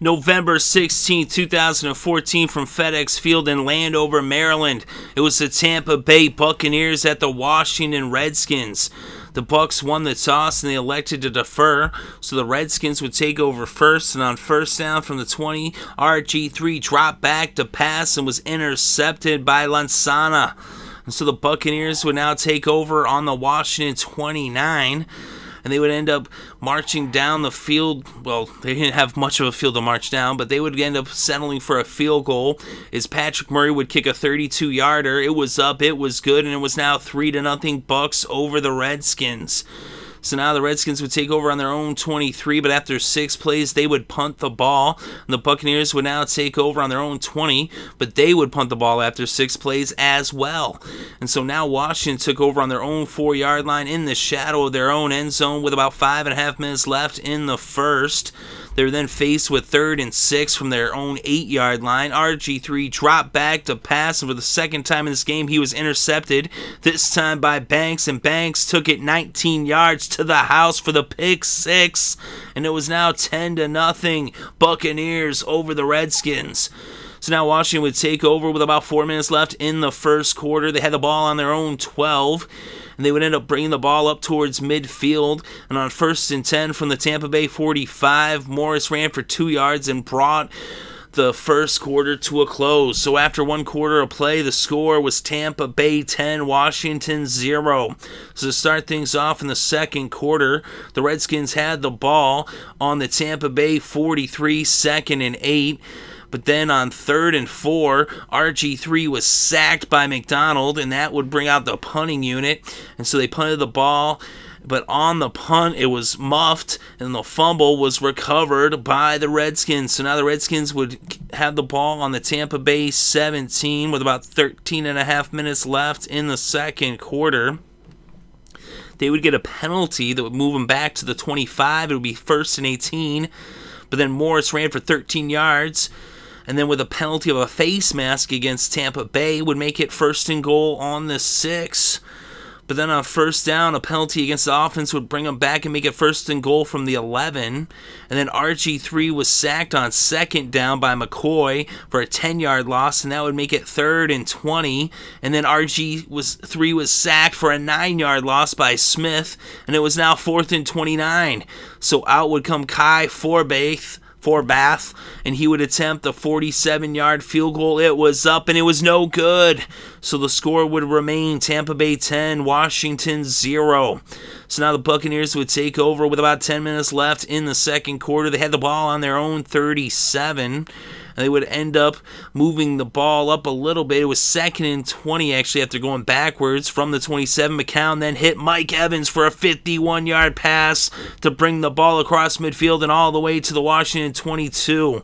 November 16, 2014 from FedEx Field in Landover, Maryland. It was the Tampa Bay Buccaneers at the Washington Redskins. The Bucs won the toss and they elected to defer, so the Redskins would take over first, and on first down from the 20, RG3 dropped back to pass and was intercepted by Landover. And so the Buccaneers would now take over on the Washington 29. And they would end up marching down the field. Well, they didn't have much of a field to march down, but they would end up settling for a field goal as Patrick Murray would kick a 32-yarder. It was up, it was good, and it was now 3-0 Bucs over the Redskins. So now the Redskins would take over on their own 23, but after 6 plays, they would punt the ball. And the Buccaneers would now take over on their own 20, but they would punt the ball after 6 plays as well. And so now Washington took over on their own 4-yard line in the shadow of their own end zone with about 5.5 minutes left in the first. They were then faced with 3rd and 6 from their own 8-yard line. RG3 dropped back to pass, and for the second time in this game, he was intercepted, this time by Banks, and Banks took it 19 yards to the house for the pick 6, and it was now 10-0 Buccaneers over the Redskins. So now Washington would take over with about 4 minutes left in the first quarter. They had the ball on their own 12. And they would end up bringing the ball up towards midfield. And on 1st and 10 from the Tampa Bay 45, Morris ran for 2 yards and brought the first quarter to a close. So after 1 quarter of play, the score was Tampa Bay 10, Washington 0. So to start things off in the second quarter, the Redskins had the ball on the Tampa Bay 43, 2nd and 8. But then on 3rd and 4, RG3 was sacked by McDonald, and that would bring out the punting unit. And so they punted the ball, but on the punt, it was muffed, and the fumble was recovered by the Redskins. So now the Redskins would have the ball on the Tampa Bay 17 with about 13.5 minutes left in the second quarter. They would get a penalty that would move them back to the 25. It would be 1st and 18. But then Morris ran for 13 yards. And then with a penalty of a face mask against Tampa Bay would make it 1st and goal on the 6. But then on 1st down, a penalty against the offense would bring them back and make it 1st and goal from the 11. And then RG3 was sacked on 2nd down by McCoy for a 10-yard loss, and that would make it 3rd and 20. And then RG3 was sacked for a 9-yard loss by Smith, and it was now 4th and 29. So out would come Kai Forbath, and he would attempt a 47-yard field goal. It was up, and it was no good. So the score would remain Tampa Bay 10, Washington 0. So now the Buccaneers would take over with about 10 minutes left in the second quarter. They had the ball on their own 37. And they would end up moving the ball up a little bit. It was 2nd and 20, actually, after going backwards from the 27. McCown then hit Mike Evans for a 51-yard pass to bring the ball across midfield and all the way to the Washington 22.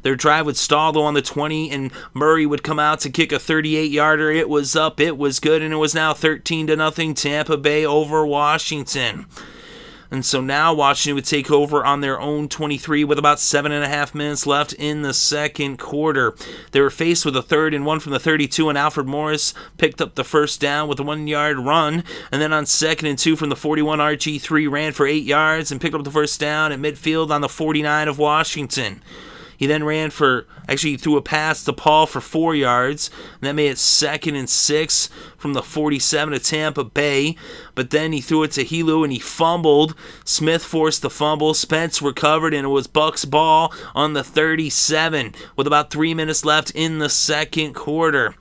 Their drive would stall, though, on the 20, and Murray would come out to kick a 38-yarder. It was up, it was good, and it was now 13-0 Tampa Bay over Washington. And so now Washington would take over on their own 23 with about 7.5 minutes left in the second quarter. They were faced with a 3rd and 1 from the 32, and Alfred Morris picked up the first down with a 1-yard run. And then on 2nd and 2 from the 41, RG3 ran for 8 yards and picked up the first down at midfield on the 49 of Washington. He then he threw a pass to Paul for 4 yards, and that made it 2nd and 6 from the 47 of Tampa Bay. But then he threw it to Helu, and he fumbled. Smith forced the fumble. Spence recovered, and it was Bucs ball on the 37 with about 3 minutes left in the second quarter.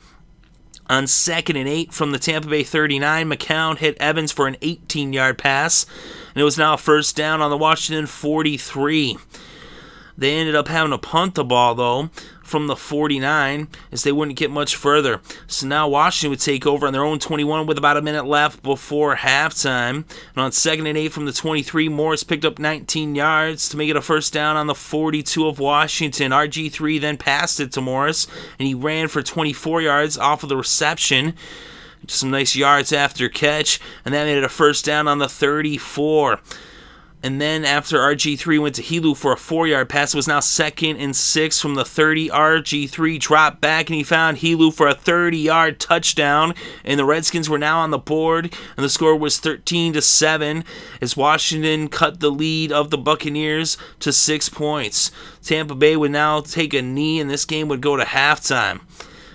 On 2nd and 8 from the Tampa Bay 39, McCown hit Evans for an 18-yard pass, and it was now a 1st down on the Washington 43. They ended up having to punt the ball, though, from the 49, as they wouldn't get much further. So now Washington would take over on their own 21 with about a minute left before halftime. And on 2nd and 8 from the 23, Morris picked up 19 yards to make it a 1st down on the 42 of Washington. RG3 then passed it to Morris, and he ran for 24 yards off of the reception. Some nice yards after catch, and that made it a 1st down on the 34. And then after RG3 went to Helu for a 4-yard pass, it was now 2nd and 6 from the 30. RG3 dropped back and he found Helu for a 30-yard touchdown. And the Redskins were now on the board, and the score was 13-7 as Washington cut the lead of the Buccaneers to 6 points. Tampa Bay would now take a knee, and this game would go to halftime.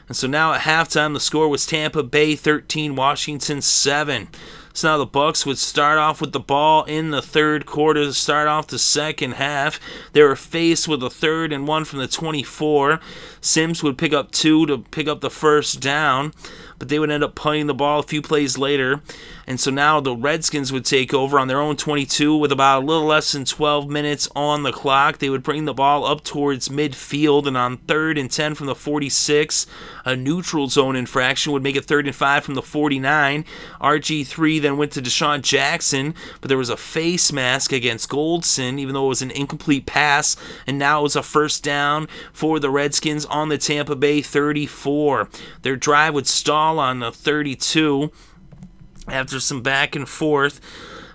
And so now at halftime, the score was Tampa Bay 13, Washington 7. So now the Bucs would start off with the ball in the third quarter to start off the second half. They were faced with a 3rd and 1 from the 24. Sims would pick up 2 to pick up the first down, but they would end up punting the ball a few plays later. And so now the Redskins would take over on their own 22 with about a little less than 12 minutes on the clock. They would bring the ball up towards midfield, and on 3rd and 10 from the 46, a neutral zone infraction would make it 3rd and 5 from the 49. RG3 then went to Deshaun Jackson, but there was a face mask against Goldson, even though it was an incomplete pass, and now it was a first down for the Redskins on the Tampa Bay 34. Their drive would stall on the 32 after some back and forth,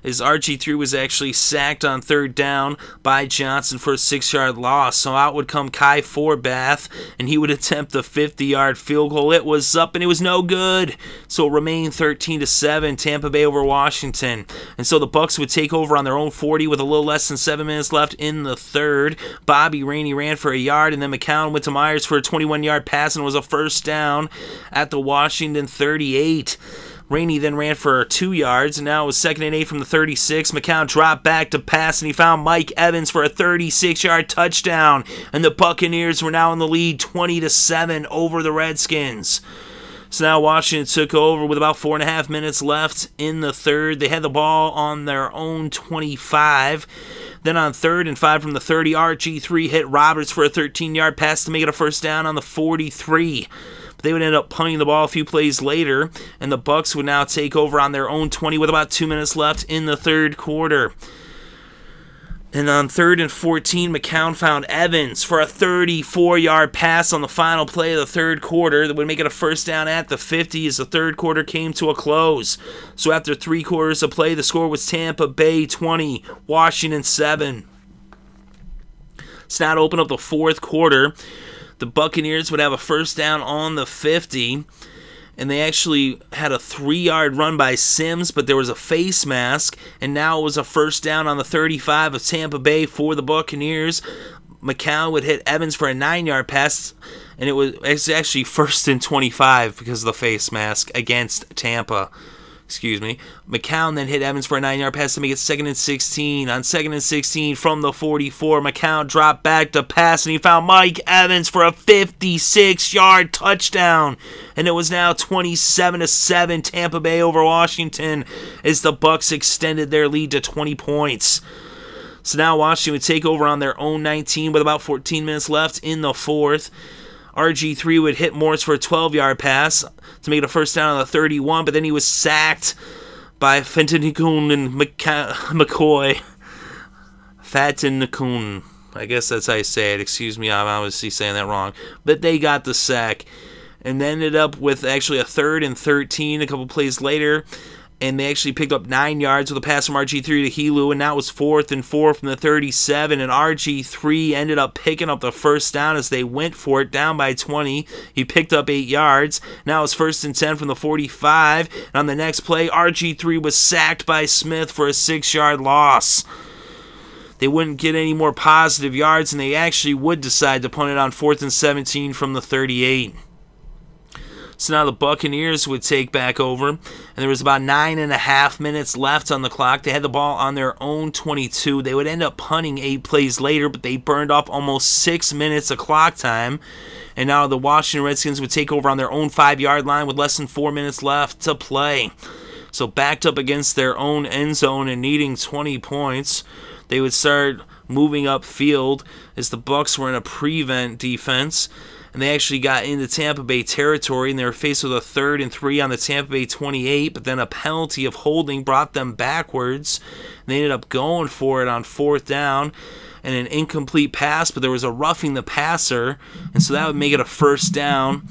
as RG3 was actually sacked on 3rd down by Johnson for a 6-yard loss. So out would come Kai Forbath, and he would attempt the 50-yard field goal. It was up, and it was no good. So it remained 13-7, Tampa Bay over Washington. And so the Bucs would take over on their own 40 with a little less than 7 minutes left in the third. Bobby Rainey ran for a yard, and then McCown went to Myers for a 21-yard pass, and it was a first down at the Washington 38. Rainey then ran for 2 yards, and now it was 2nd and 8 from the 36. McCown dropped back to pass, and he found Mike Evans for a 36-yard touchdown. And the Buccaneers were now in the lead 20-7 over the Redskins. So now Washington took over with about 4.5 minutes left in the third. They had the ball on their own 25. Then on 3rd and 5 from the 30, RG3 hit Roberts for a 13-yard pass to make it a first down on the 43. They would end up punting the ball a few plays later, and the Bucs would now take over on their own 20 with about 2 minutes left in the third quarter. And on 3rd and 14, McCown found Evans for a 34-yard pass on the final play of the third quarter that would make it a first down at the 50 as the third quarter came to a close. So after 3 quarters of play, the score was Tampa Bay 20, Washington 7. So now to open up the fourth quarter, the Buccaneers would have a first down on the 50, and they actually had a 3-yard run by Sims, but there was a face mask, and now it was a first down on the 35 of Tampa Bay for the Buccaneers. McCown would hit Evans for a 9-yard pass, and it's actually 1st and 25 because of the face mask against Tampa. McCown then hit Evans for a 9-yard pass to make it 2nd and 16. On 2nd and 16 from the 44, McCown dropped back to pass, and he found Mike Evans for a 56-yard touchdown. And it was now 27-7 Tampa Bay over Washington as the Bucs extended their lead to 20 points. So now Washington would take over on their own 19 with about 14 minutes left in the fourth. RG3 would hit Morris for a 12-yard pass to make it a first down on the 31, but then he was sacked by Fenton and McCoy. Fatin, I guess that's how you say it. Excuse me, I'm obviously saying that wrong. But they got the sack and then ended up with actually a 3rd and 13 a couple plays later. And they actually picked up 9 yards with a pass from RG3 to Helu, and now it was 4th and 4 from the 37, and RG3 ended up picking up the first down as they went for it, down by 20. He picked up 8 yards. Now it's 1st and 10 from the 45, and on the next play, RG3 was sacked by Smith for a 6-yard loss. They wouldn't get any more positive yards, and they actually would decide to punt it on 4th and 17 from the 38. So now the Buccaneers would take back over, and there was about 9.5 minutes left on the clock. They had the ball on their own 22. They would end up punting 8 plays later, but they burned off almost 6 minutes of clock time. And now the Washington Redskins would take over on their own 5-yard line with less than 4 minutes left to play. So backed up against their own end zone and needing 20 points, they would start moving upfield as the Bucs were in a prevent defense. And they actually got into Tampa Bay territory, and they were faced with a 3rd and 3 on the Tampa Bay 28, but then a penalty of holding brought them backwards. And they ended up going for it on 4th down, and an incomplete pass, but there was a roughing the passer, and so that would make it a first down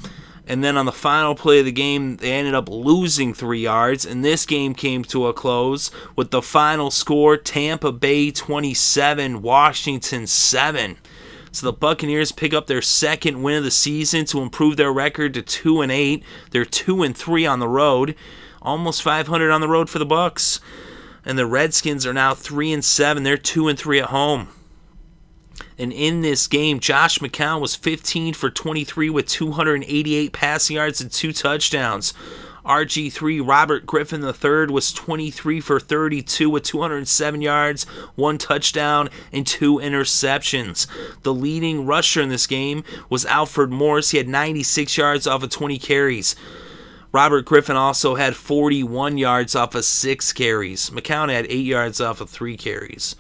And then on the final play of the game, they ended up losing 3 yards, and this game came to a close with the final score, Tampa Bay 27, Washington 7. So the Buccaneers pick up their second win of the season to improve their record to 2-8. They're 2-3 on the road, almost 500 on the road for the Bucs. And the Redskins are now 3-7. They're 2-3 at home. And in this game, Josh McCown was 15 for 23 with 288 passing yards and 2 touchdowns. RG3 Robert Griffin III was 23 for 32 with 207 yards, 1 touchdown, and 2 interceptions. The leading rusher in this game was Alfred Morris. He had 96 yards off of 20 carries. Robert Griffin also had 41 yards off of 6 carries. McCown had 8 yards off of 3 carries.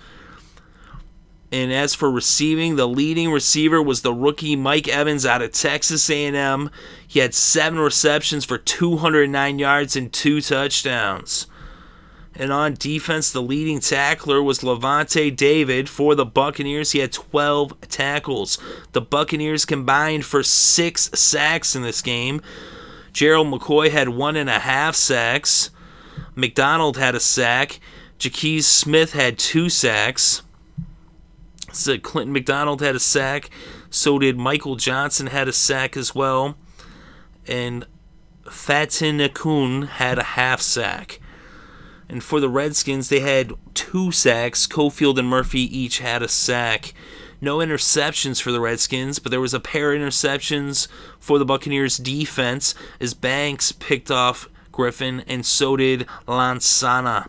And as for receiving, the leading receiver was the rookie Mike Evans out of Texas A&M. He had 7 receptions for 209 yards and 2 touchdowns. And on defense, the leading tackler was Lavonte David for the Buccaneers. He had 12 tackles. The Buccaneers combined for 6 sacks in this game. Gerald McCoy had 1.5 sacks. McDonald had a sack. Jaquez Smith had 2 sacks. So Clinton McDonald had a sack. So did Michael Johnson had a sack as well. And Fatin Nakun had a half sack. And for the Redskins, they had 2 sacks. Cofield and Murphy each had a sack. No interceptions for the Redskins, but there was a pair of interceptions for the Buccaneers defense as Banks picked off Griffin, and so did Lansana.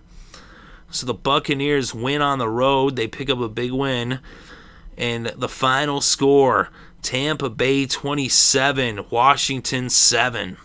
So the Buccaneers win on the road. They pick up a big win. And the final score, Tampa Bay 27, Washington 7.